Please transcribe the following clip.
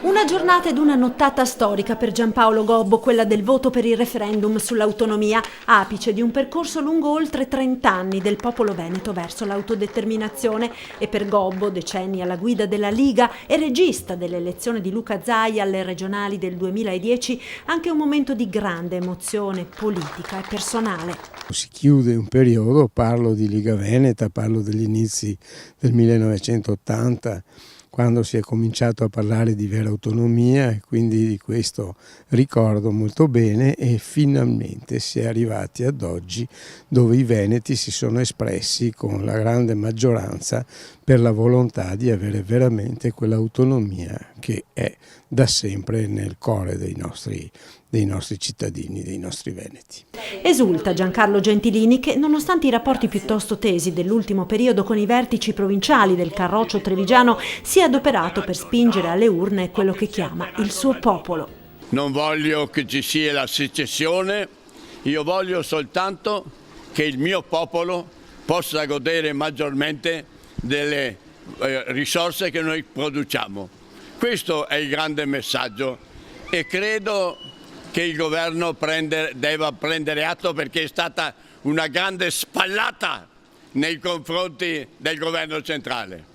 Una giornata ed una nottata storica per Giampaolo Gobbo, quella del voto per il referendum sull'autonomia, apice di un percorso lungo oltre 30 anni del popolo veneto verso l'autodeterminazione, e per Gobbo, decenni alla guida della Liga e regista dell'elezione di Luca Zaia alle regionali del 2010, anche un momento di grande emozione politica e personale. Si chiude un periodo, parlo di Liga Veneta, parlo degli inizi del 1980, quando si è cominciato a parlare di vera autonomia, e quindi di questo ricordo molto bene, e finalmente si è arrivati ad oggi, dove i veneti si sono espressi con la grande maggioranza per la volontà di avere veramente quell'autonomia che è da sempre nel cuore dei nostri cittadini, dei nostri veneti. Esulta Giancarlo Gentilini che, nonostante i rapporti piuttosto tesi dell'ultimo periodo con i vertici provinciali del Carroccio trevigiano, si è adoperato per spingere alle urne quello che chiama il suo popolo. Non voglio che ci sia la secessione, io voglio soltanto che il mio popolo possa godere maggiormente delle risorse che noi produciamo. Questo è il grande messaggio e credo che il governo debba prendere atto, perché è stata una grande spallata nei confronti del governo centrale.